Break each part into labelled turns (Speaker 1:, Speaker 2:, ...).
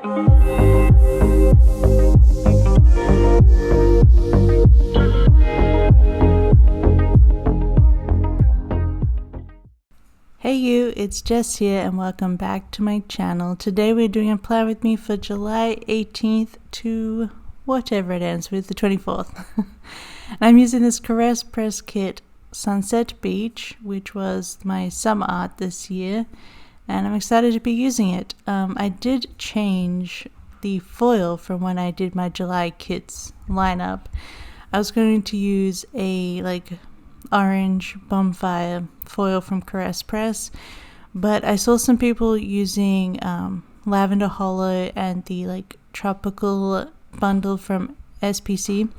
Speaker 1: Hey you, it's Jess here and welcome back to my channel. Today we're doing a plan with me for July 18th to whatever it ends with, the 24th. I'm using this Caress Press Kit Sunset Beach, which was my summer art this year, and I'm excited to be using it. I did change the foil from when I did my July kits lineup. I was going to use a orange bonfire foil from Caress Press, but I saw some people using Lavender Hollow and the tropical bundle from SPC,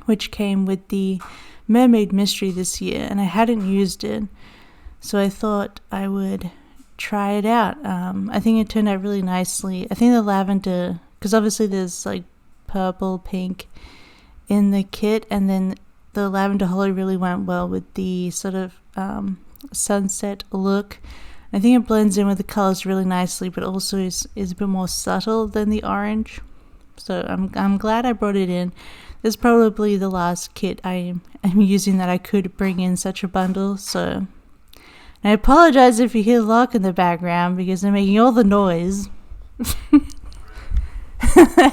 Speaker 1: which came with the Mermaid Mystery this year, and I hadn't used it, so I thought I would try it out. I think it turned out really nicely. I think the lavender, because obviously there's purple, pink in the kit, and then the Lavender Hollow really went well with the sort of sunset look. I think it blends in with the colors really nicely, but also is a bit more subtle than the orange. So I'm glad I brought it in. This is probably the last kit I am using that I could bring in such a bundle. So I apologize if you hear the lark in the background because they're making all the noise.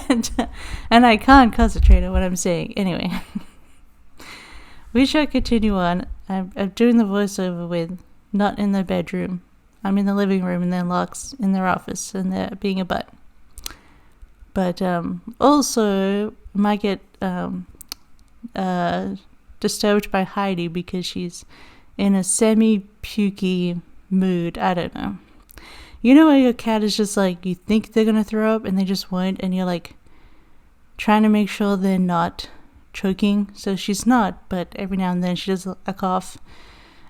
Speaker 1: and I can't concentrate on what I'm saying. Anyway. We shall continue on. I'm doing the voiceover with not in the bedroom. I'm in the living room and then Lark's in their office and they're being a butt. But also might get disturbed by Heidi because she's in a semi-pukey mood. I don't know. You know when your cat is just you think they're going to throw up and they just won't, and you're trying to make sure they're not choking, so she's not, but every now and then she does a cough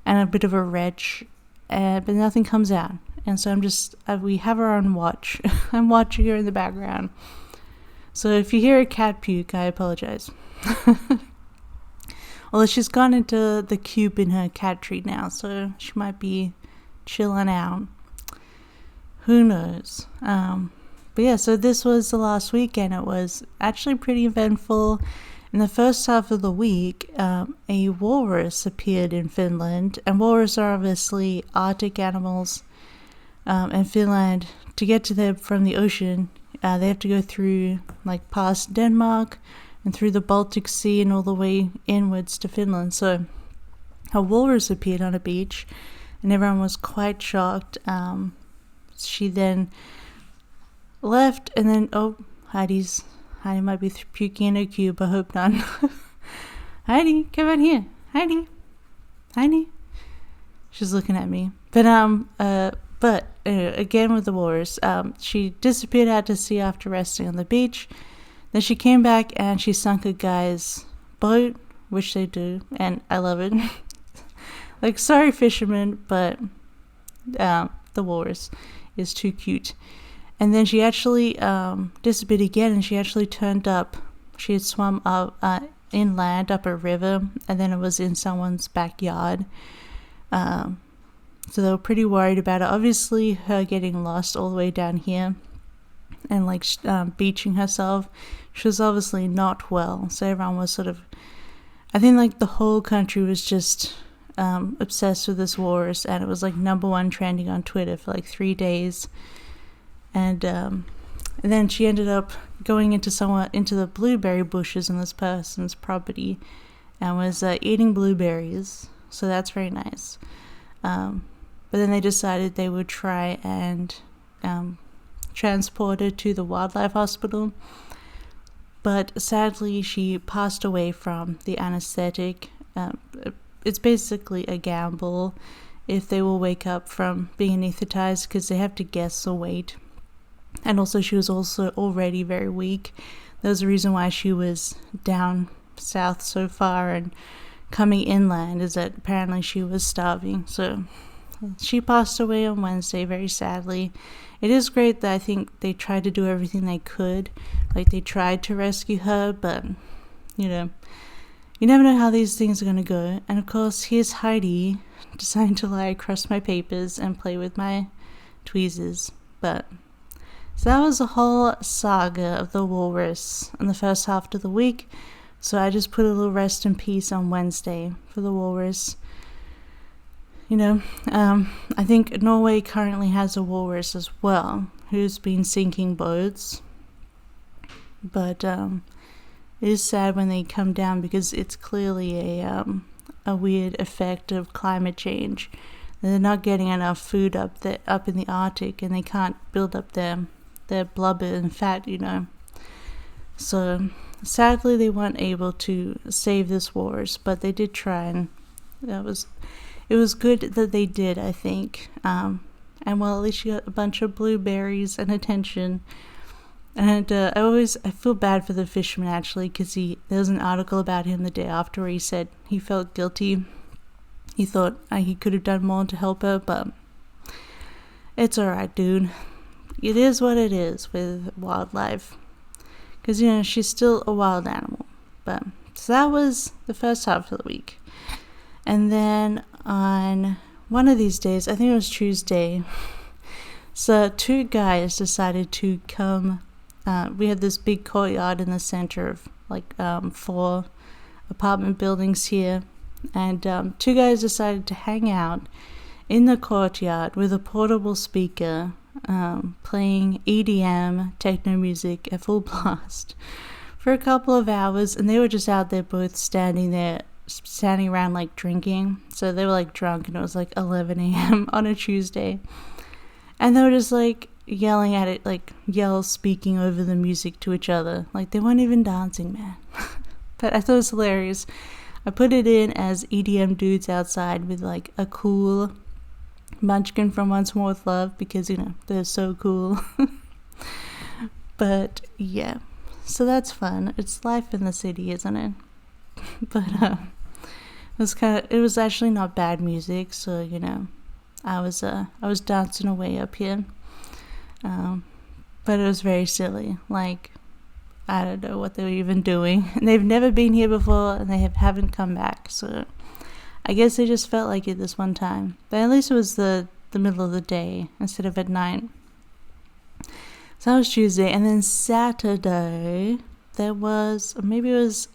Speaker 1: and a bit of a retch, but nothing comes out, and so I'm just we have her on watch. I'm watching her in the background, so if you hear a cat puke, I apologize. Although she's gone into the cube in her cat treat now, so she might be chilling out, who knows. But yeah, so this was the last weekend. It was actually pretty eventful. In the first half of the week, a walrus appeared in Finland, and walrus are obviously Arctic animals. In Finland, to get to them from the ocean, they have to go through, past Denmark and through the Baltic Sea and all the way inwards to Finland. So a walrus appeared on a beach, and everyone was quite shocked. She then left, and then, Heidi might be puking in her cube. I hope not. Heidi, come out here. Heidi. She's looking at me. But again with the walrus, she disappeared out to sea after resting on the beach. Then she came back and she sunk a guy's boat, which they do, and I love it. Sorry fisherman, but the walrus is too cute. And then she actually disappeared again, and she actually turned up. She had swum up inland up a river, and then it was in someone's backyard. So they were pretty worried about it. Obviously, her getting lost all the way down here and beaching herself, she was obviously not well. So everyone was sort of, I think the whole country was just obsessed with this walrus, and it was #1 trending on Twitter for 3 days. And then she ended up going into the blueberry bushes in this person's property and was eating blueberries. So that's very nice. But then they decided they would try and transport her to the wildlife hospital. But sadly, she passed away from the anesthetic. It's basically a gamble if they will wake up from being anesthetized because they have to guess the weight. And also she was also already very weak. There was a reason why she was down south so far and coming inland, is that apparently she was starving. So she passed away on Wednesday, very sadly. It is great that I think they tried to do everything they could. They tried to rescue her, but you never know how these things are going to go. And of course, here's Heidi deciding to lie across my papers and play with my tweezers. But So that was the whole saga of the walrus in the first half of the week. So I just put a little rest in peace on Wednesday for the walrus. You know, I think Norway currently has a walrus as well, who's been sinking boats. But it is sad when they come down because it's clearly a weird effect of climate change. They're not getting enough food up in the Arctic, and they can't build up their blubber and fat, you know. So sadly, they weren't able to save this walrus, but they did try, and it was good that they did, I think. And well, at least you got a bunch of blueberries and attention. And I feel bad for the fisherman, actually, because there was an article about him the day after where he said he felt guilty. He thought he could have done more to help her, but it's alright, dude. It is what it is with wildlife. Because, you know, she's still a wild animal. But so that was the first half of the week. And then on one of these days, I think it was Tuesday, so 2 guys decided to come. We had this big courtyard in the center of 4 apartment buildings here. And 2 guys decided to hang out in the courtyard with a portable speaker, playing EDM techno music at full blast for a couple of hours. And they were just out there both standing around drinking. So they were drunk, and it was 11 a.m. on a Tuesday. And they were just yelling at it, speaking over the music to each other. They weren't even dancing, man. But I thought it was hilarious. I put it in as EDM dudes outside with a cool munchkin from Once More With Love, because, you know, they're so cool. But yeah, so that's fun. It's life in the city, isn't it? But it was actually not bad music, so, you know, I was dancing away up here. But it was very silly. I don't know what they were even doing. And they've never been here before, and they haven't come back. So I guess they just felt like it this one time. But at least it was the middle of the day instead of at night. So that was Tuesday. And then Saturday, maybe it was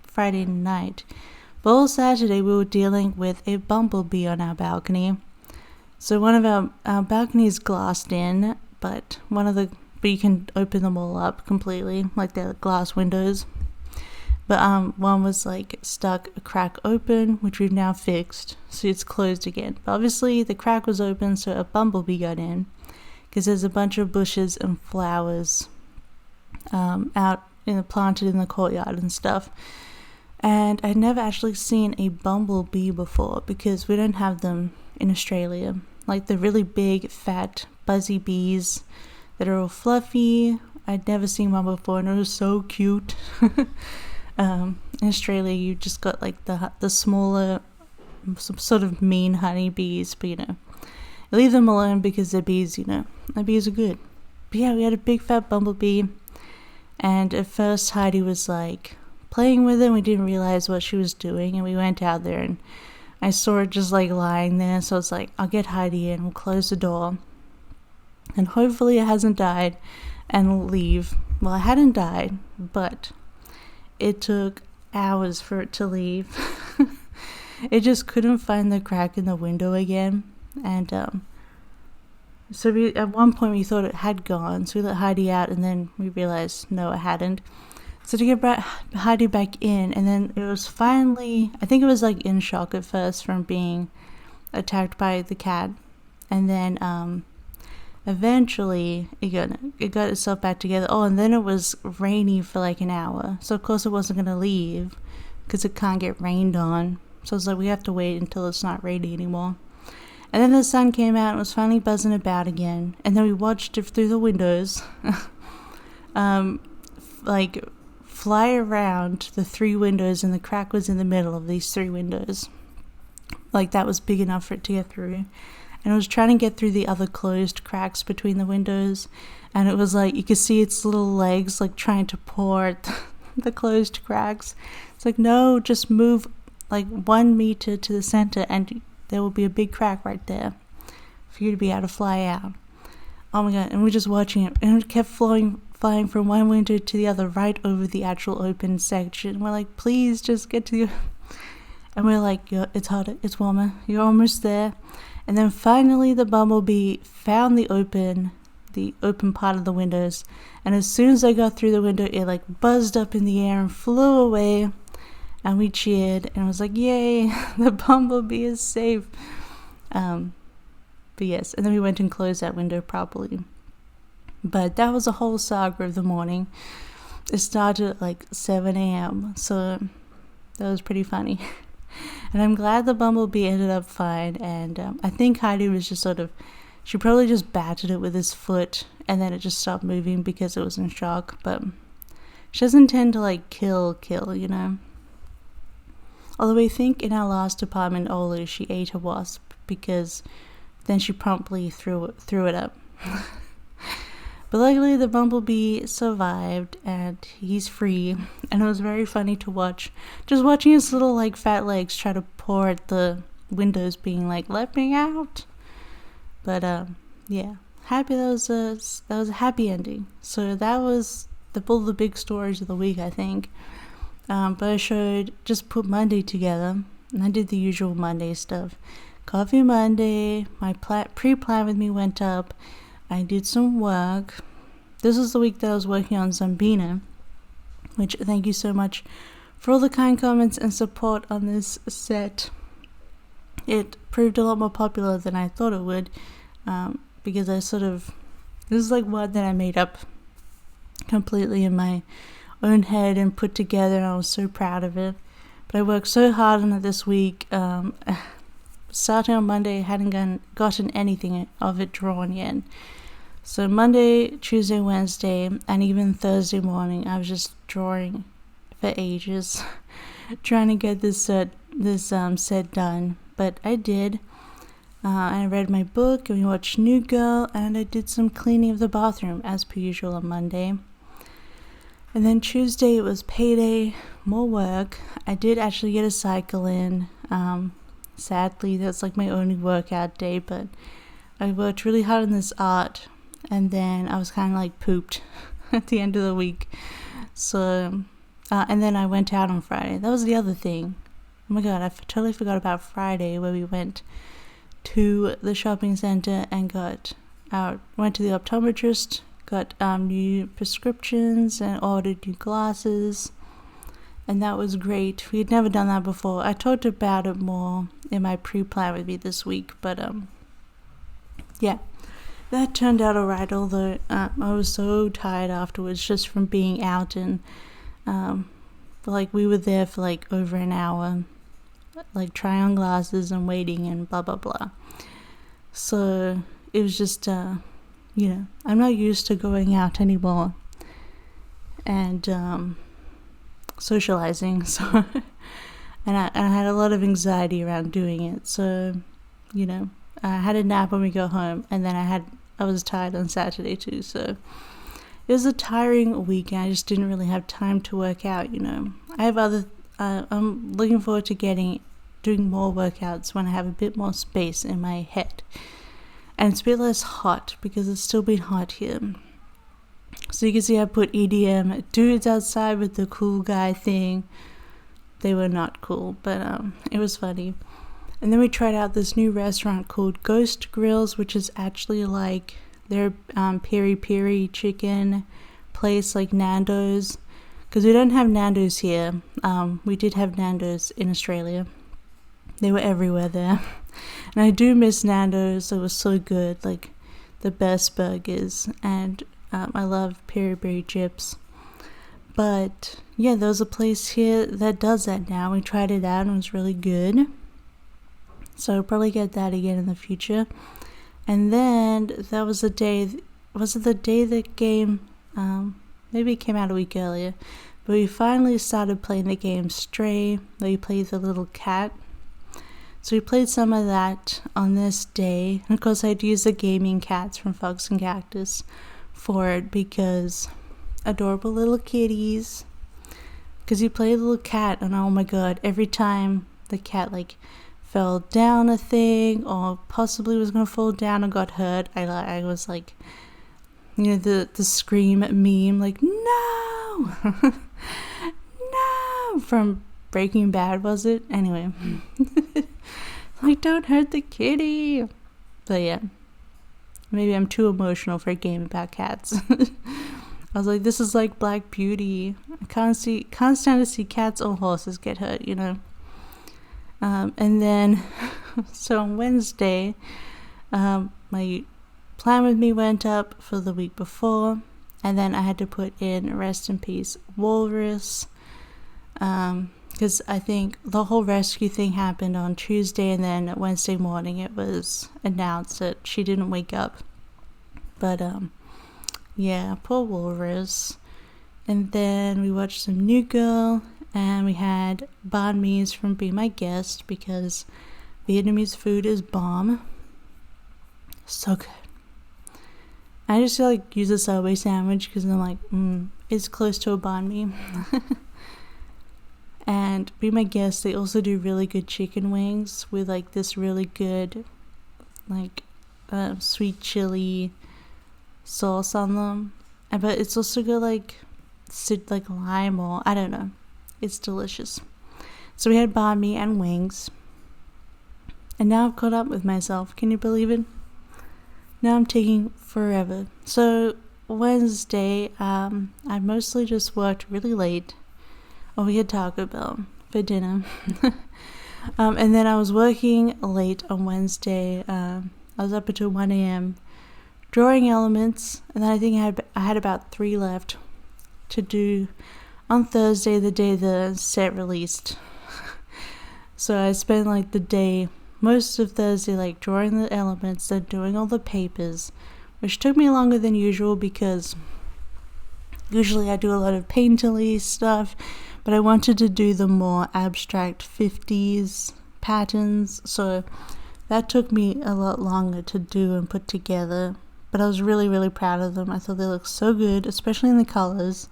Speaker 1: Friday night. But all Saturday, we were dealing with a bumblebee on our balcony. So one of our balcony is glassed in, but you can open them all up completely, they're glass windows. But one was stuck a crack open, which we've now fixed, so it's closed again. But obviously the crack was open, so a bumblebee got in, because there's a bunch of bushes and flowers planted in the courtyard and stuff. And I'd never actually seen a bumblebee before, because we don't have them in Australia. The really big, fat, buzzy bees that are all fluffy. I'd never seen one before, and it was so cute. In Australia, you just got the smaller, some sort of mean honeybees, but, you know, leave them alone because they're bees, you know. The bees are good. But yeah, we had a big fat bumblebee, and at first Heidi was playing with it. We didn't realize what she was doing, and we went out there, and I saw it just lying there. So I was I'll get Heidi in, we'll close the door, and hopefully it hasn't died, and leave. Well, it hadn't died, but it took hours for it to leave. It just couldn't find the crack in the window again. And so at one point we thought it had gone, so we let Heidi out, and then we realized no, it hadn't. So to get Heidi back in, and then it was finally, I think it was in shock at first from being attacked by the cat, and then eventually it got itself back together. Oh, and then it was rainy for an hour, so of course it wasn't going to leave because it can't get rained on. So it's we have to wait until it's not rainy anymore. And then the sun came out and it was finally buzzing about again, and then we watched it through the windows fly around the 3 windows, and the crack was in the middle of these 3 windows. That was big enough for it to get through. And it was trying to get through the other closed cracks between the windows, and it was you could see its little legs trying to paw at the closed cracks. It's no, just move 1 meter to the center and there will be a big crack right there for you to be able to fly out. Oh my god, and we're just watching it, and it kept flying from one window to the other, right over the actual open section. We're like, please just get to the... And we're like, it's hotter, it's warmer, you're almost there. And then finally the Bumblebee found the open part of the windows, and as soon as I got through the window, it like buzzed up in the air and flew away, and we cheered, and I was like, yay, the Bumblebee is safe. But yes, and then we went and closed that window properly. But that was a whole saga of the morning. It started at like 7 a.m. so that was pretty funny. And I'm glad the Bumblebee ended up fine, and I think Heidi was just she probably just batted it with his foot, and then it just stopped moving because it was in shock. But she doesn't tend to like kill, you know. Although I think in our last apartment, Olu, she ate a wasp because then she promptly threw it up. But luckily the Bumblebee survived and he's free, and it was very funny to watch. Just watching his little like fat legs try to paw at the windows, being like, let me out. But yeah, happy that was a happy ending. So that was all the big stories of the week, I think. But I just put Monday together, and I did the usual Monday stuff. Coffee Monday, my pre-plan with me went up. I did some work. This was the week that I was working on Zambina, which thank you so much for all the kind comments and support on this set. It proved a lot more popular than I thought it would, because this is like one that I made up completely in my own head and put together, and I was so proud of it. But I worked so hard on it this week. Starting on Monday, I hadn't gotten anything of it drawn yet. So Monday, Tuesday, Wednesday, and even Thursday morning, I was just drawing for ages, trying to get this set done. But I did. I read my book, and we watched New Girl, and I did some cleaning of the bathroom, as per usual on Monday. And then Tuesday, it was payday, more work. I did actually get a cycle in. Sadly, that's like my only workout day, but I worked really hard on this art, and then I was kind of like pooped at the end of the week. So, and then I went out on Friday. That was the other thing. Oh my god, I totally forgot about Friday, where we went to the shopping center and went to the optometrist, got new prescriptions and ordered new glasses. And that was great. We had never done that before. I talked about it more in my pre-plan with me this week, but yeah, that turned out alright, although I was so tired afterwards just from being out, and like we were there for like over an hour, like trying on glasses and waiting and blah blah blah. So it was just I'm not used to going out anymore and socializing, so and I had a lot of anxiety around doing it. So I had a nap when we got home, and then I was tired on Saturday too, so it was a tiring week, and I just didn't really have time to work out. I have I'm looking forward to doing more workouts when I have a bit more space in my head, and it's a bit less hot because it's still been hot here. So you can see I put EDM dudes outside with the cool guy thing. They were not cool, but it was funny. And then we tried out this new restaurant called Ghost Grills, which is actually like their peri-peri chicken place, like Nando's. Because we don't have Nando's here. We did have Nando's in Australia. They were everywhere there. And I do miss Nando's. It was so good, like the best burgers. And I love peri-peri chips. But yeah, there's a place here that does that now. We tried it out and it was really good. So I'll probably get that again in the future. And then that was the day, was it the day that game, maybe it came out a week earlier, but we finally started playing the game Stray, where you play the little cat. So we played some of that on this day. And of course I'd use the gaming cats from Fox and Cactus for it because adorable little kitties. Because you play a little cat and oh my god, every time the cat like fell down a thing, or possibly was gonna fall down and got hurt. I was like, you know, the scream meme, like, no, no, from Breaking Bad, was it? Anyway, like, don't hurt the kitty. But yeah, maybe I'm too emotional for a game about cats. I was like, this is like Black Beauty. I can't stand to see cats or horses get hurt, you know. And then, so on Wednesday, my Plan With Me went up for the week before, and then I had to put in Rest in Peace Walrus, because I think the whole rescue thing happened on Tuesday, and then Wednesday morning it was announced that she didn't wake up. But yeah, poor Walrus. And then we watched some New Girl, and we had banh mi's from Be My Guest, because Vietnamese food is bomb. So good. I just like use a Subway sandwich because I'm like, it's close to a banh mi. And Be My Guest, they also do really good chicken wings with like this really good like sweet chili sauce on them. But it's also got like lime, or I don't know. It's delicious. So we had banh mi and wings. And now I've caught up with myself. Can you believe it? Now I'm taking forever. So Wednesday, I mostly just worked really late. Oh, we had Taco Bell for dinner. And then I was working late on Wednesday. I was up until 1 a.m. drawing elements. And then I think I had about 3 left to do on Thursday, the day the set released. So I spent like the day, most of Thursday, like drawing the elements, then doing all the papers, which took me longer than usual because usually I do a lot of painterly stuff, but I wanted to do the more abstract 50s patterns, so that took me a lot longer to do and put together. But I was really, really proud of them. I thought they looked so good, especially in the colors.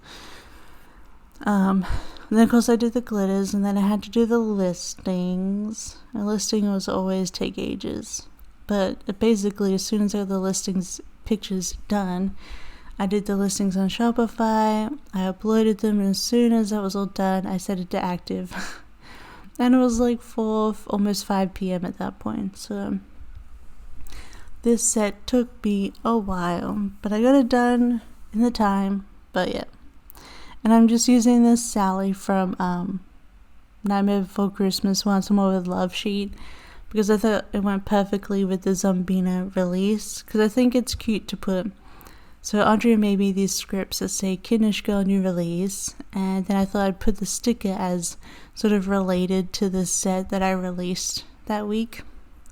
Speaker 1: And then of course I did the glitters, and then I had to do the listings. A listing was always take ages, but basically as soon as I got the listings pictures done, I did the listings on Shopify, I uploaded them, and as soon as that was all done, I set it to active. And it was like 4, almost 5 p.m. at that point, so this set took me a while, but I got it done in the time. But yeah. And I'm just using this Sally from Nightmare Before Christmas, Once More with Love sheet, because I thought it went perfectly with the Zombina release, because I think it's cute to put. So Andrea made me these scripts that say Kiddish Girl New Release, and then I thought I'd put the sticker as sort of related to the set that I released that week,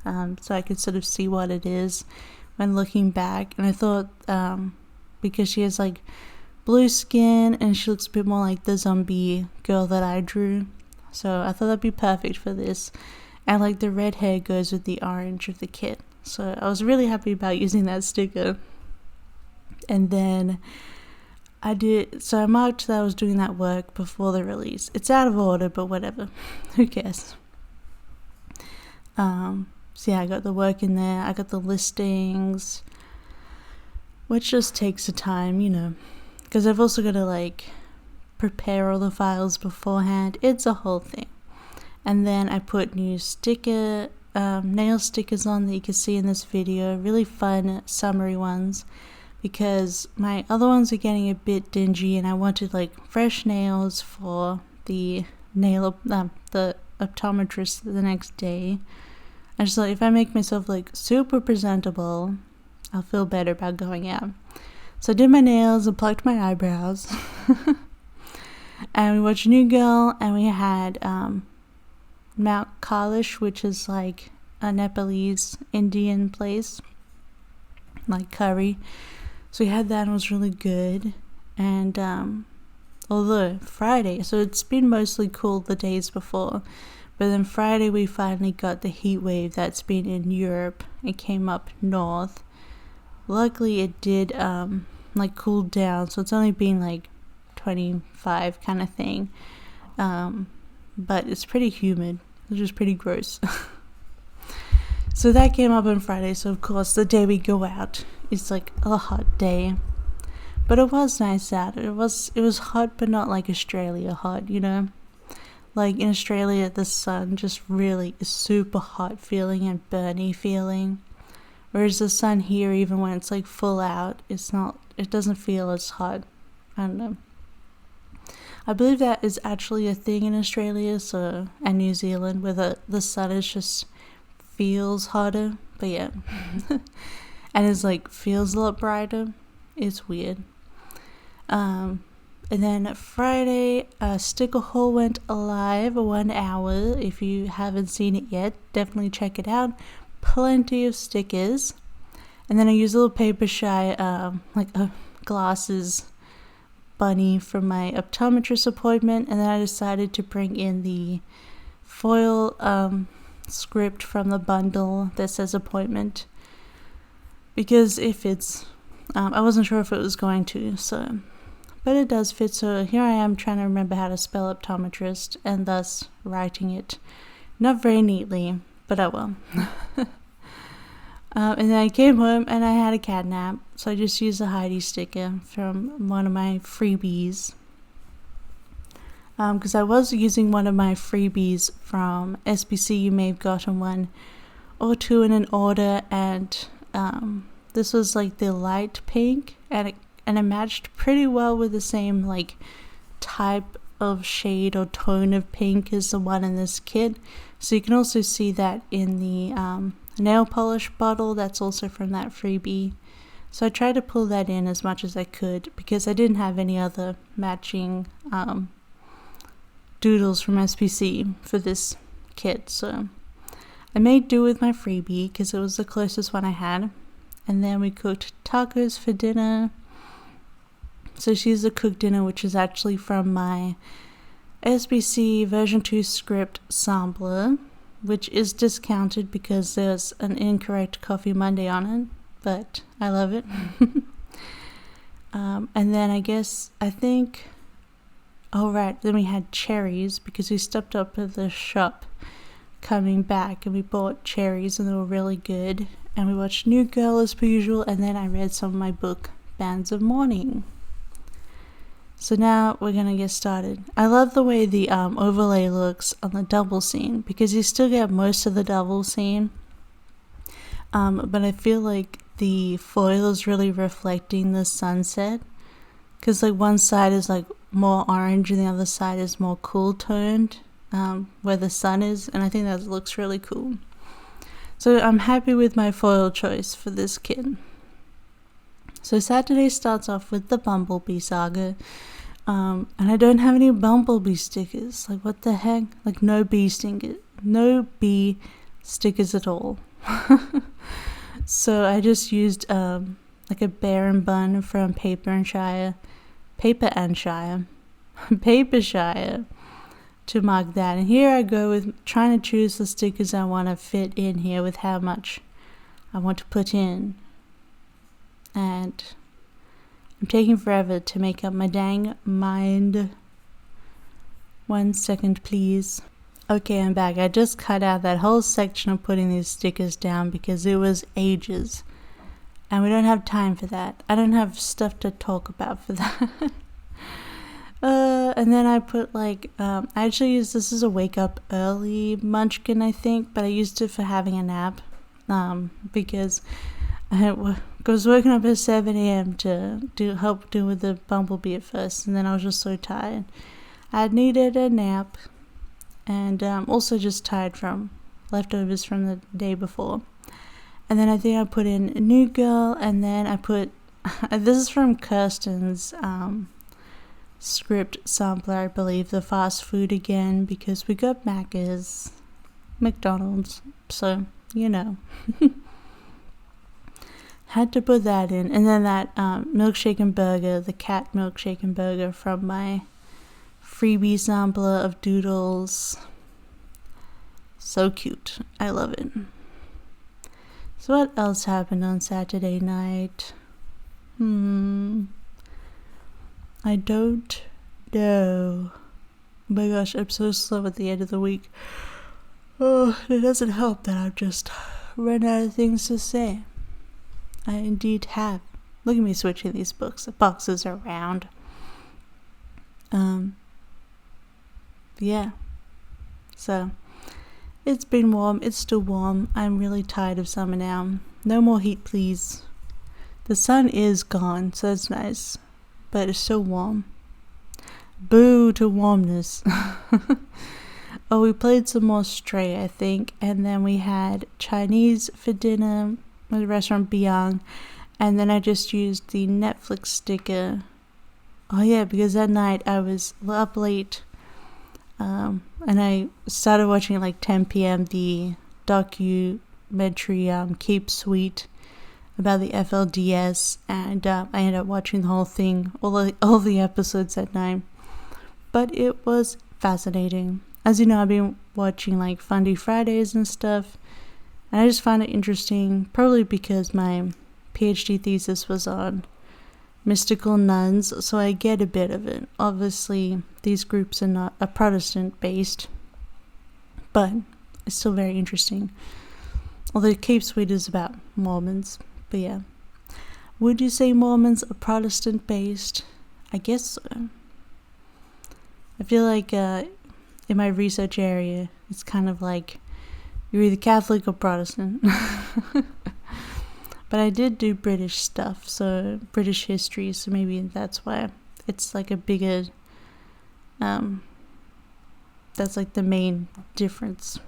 Speaker 1: so I could sort of see what it is when looking back. And I thought because she has like blue skin and she looks a bit more like the zombie girl that I drew, so I thought that'd be perfect for this. And like the red hair goes with the orange of the kit, so I was really happy about using that sticker. And then I marked that I was doing that work before the release. It's out of order, but whatever. Who cares? So yeah, I got the work in there. I got the listings, which just takes the time, you know, because I've also got to like prepare all the files beforehand. It's a whole thing. And then I put new nail stickers on that you can see in this video. Really fun summery ones, because my other ones are getting a bit dingy, and I wanted like fresh nails for the the optometrist the next day. I just thought if I make myself like super presentable, I'll feel better about going out. So I did my nails and plucked my eyebrows. And we watched New Girl, and we had Mount Kailash, which is like a Nepalese Indian place, like curry. So we had that, and it was really good. And although Friday, so it's been mostly cool the days before, but then Friday we finally got the heat wave that's been in Europe. It came up north. Luckily it did like cool down, so it's only been like 25 kind of thing. But it's pretty humid, which is pretty gross. So that came up on Friday, so of course the day we go out is like a hot day. But it was nice out. It was hot, but not like Australia hot, you know? Like in Australia, the sun just really is super hot feeling and burny feeling. Whereas the sun here, even when it's like full out, it doesn't feel as hot. I don't know. I believe that is actually a thing in Australia and New Zealand, where the sun is just feels hotter. But yeah. And it's like feels a lot brighter. It's weird. And then Friday, Sticker Haul went live 1 hour. If you haven't seen it yet, definitely check it out. Plenty of stickers. And then I used a little Papershire, like a glasses bunny from my optometrist appointment. And then I decided to bring in the foil script from the bundle that says appointment. Because if it's, I wasn't sure if it was going to, so... But it does fit, so here I am trying to remember how to spell optometrist and thus writing it. Not very neatly, but oh well. And then I came home and I had a cat nap, so I just used a Heidi sticker from one of my freebies. Because I was using one of my freebies from SBC. You may have gotten one or two in an order, and this was like the light pink, and it matched pretty well with the same like type of shade or tone of pink as the one in this kit. So you can also see that in the nail polish bottle that's also from that freebie. So I tried to pull that in as much as I could because I didn't have any other matching doodles from SPC for this kit. So I made do with my freebie because it was the closest one I had. And then we cooked tacos for dinner. So she used a cooked dinner, which is actually from my SBC version 2 script sampler, which is discounted because there's an incorrect Coffee Monday on it, but I love it. And then then we had cherries because we stopped up at the shop coming back and we bought cherries and they were really good. And we watched New Girl as per usual, and then I read some of my book, Bands of Mourning. So now we're going to get started. I love the way the overlay looks on the double scene because you still get most of the double scene. But I feel like the foil is really reflecting the sunset because like one side is like more orange and the other side is more cool toned where the sun is, and I think that looks really cool. So I'm happy with my foil choice for this kit. So Saturday starts off with the Bumblebee Saga. And I don't have any Bumblebee stickers. Like, what the heck? Like, no bee stickers at all. So I just used like a bear and bun from Papershire to mark that. And here I go with trying to choose the stickers I want to fit in here with how much I want to put in. And I'm taking forever to make up my dang mind. 1 second, please. Okay, I'm back. I just cut out that whole section of putting these stickers down because it was ages. And we don't have time for that. I don't have stuff to talk about for that. And then I put like, I actually used this as a wake up early munchkin, I think, but I used it for having a nap. Because I was waking up at 7 a.m. to help do with the Bumblebee at first, and then I was just so tired. I needed a nap, and also just tired from leftovers from the day before. And then I think I put in a New Girl, and then I put, this is from Kirsten's script sampler, I believe, the fast food again, because we got McDonald's, so, you know. Had to put that in. And then that milkshake and burger, the cat milkshake and burger from my freebie sampler of doodles. So cute. I love it. So what else happened on Saturday night? I don't know. Oh my gosh, I'm so slow at the end of the week. Oh, it doesn't help that I'm just run out of things to say. I indeed have. Look at me switching these boxes around. Yeah. So, it's been warm. It's still warm. I'm really tired of summer now. No more heat, please. The sun is gone, so that's nice. But it's so warm. Boo to warmness. Oh, we played some more Stray, I think. And then we had Chinese for dinner at the restaurant Biang. And then I just used the Netflix sticker. Oh yeah, because that night I was up late. And I started watching at like 10 p.m. the documentary Keep Sweet about the FLDS, and I ended up watching the whole thing, all the episodes at night. But it was fascinating. As you know, I've been watching like Fundy Fridays and stuff, and I just found it interesting, probably because my PhD thesis was on mystical nuns, so I get a bit of it. Obviously, these groups are Protestant based, but it's still very interesting. Although Cape Sweet is about Mormons, but yeah. Would you say Mormons are Protestant based? I guess so. I feel like in my research area, it's kind of like you're either Catholic or Protestant. But I did do British stuff, so British history, so maybe that's why it's like a bigger, that's like the main difference.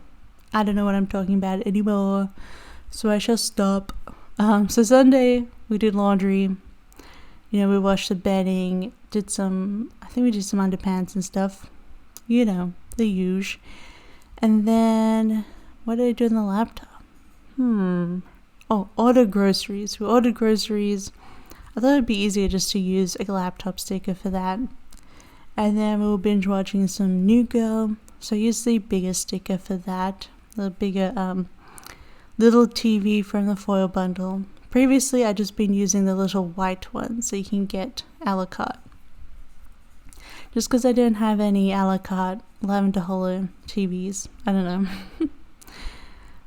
Speaker 1: I don't know what I'm talking about anymore, so I shall stop. So Sunday, we did laundry, we washed the bedding, I think we did some underpants and stuff, the usual. And then, what did I do on the laptop? Oh, order groceries. We ordered groceries. I thought it'd be easier just to use a laptop sticker for that. And then we were binge watching some New Girl. So I used the bigger sticker for that. The bigger little TV from the foil bundle. Previously, I'd just been using the little white one so you can get a la carte. Just because I didn't have any a la carte lavender hollow TVs. I don't know.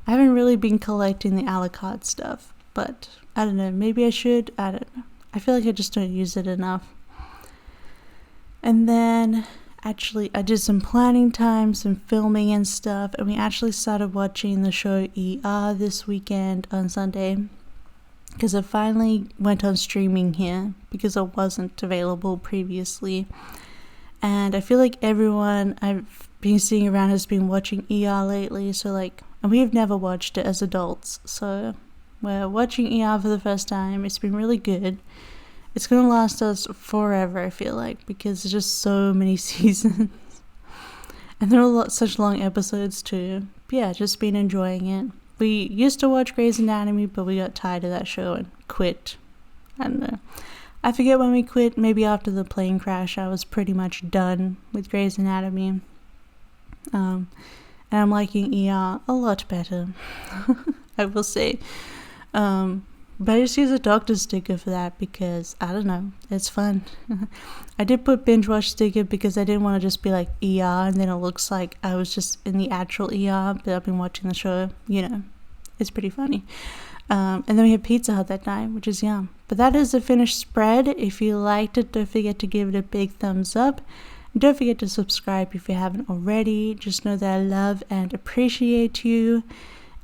Speaker 1: I haven't really been collecting the a la carte stuff, but I don't know, maybe I should, I don't know. I feel like I just don't use it enough. And then, actually, I did some planning time, some filming and stuff, and we actually started watching the show ER this weekend on Sunday, because it finally went on streaming here, because it wasn't available previously. And I feel like everyone I've been seeing around has been watching ER lately, so and we've never watched it as adults, so we're watching ER for the first time. It's been really good. It's gonna last us forever, I feel like, because there's just so many seasons. And there are such long episodes too. But yeah, just been enjoying it. We used to watch Grey's Anatomy, but we got tired of that show and quit. I don't know. I forget when we quit. Maybe after the plane crash, I was pretty much done with Grey's Anatomy. And I'm liking ER a lot better, I will say. But I just use a doctor sticker for that because, I don't know, it's fun. I did put binge watch sticker because I didn't want to just be like ER and then it looks like I was just in the actual ER, but I've been watching the show, it's pretty funny. And then we had Pizza Hut that night, which is yum. But that is the finished spread. If you liked it, don't forget to give it a big thumbs up. And don't forget to subscribe if you haven't already. Just know that I love and appreciate you.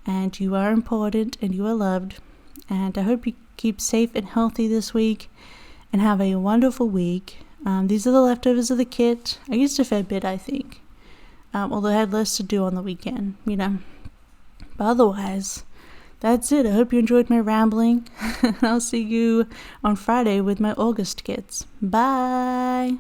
Speaker 1: And you are important and you are loved. And I hope you keep safe and healthy this week. And have a wonderful week. These are the leftovers of the kit. I used a fair bit, I think. Although I had less to do on the weekend, But otherwise, that's it. I hope you enjoyed my rambling. I'll see you on Friday with my August kits. Bye!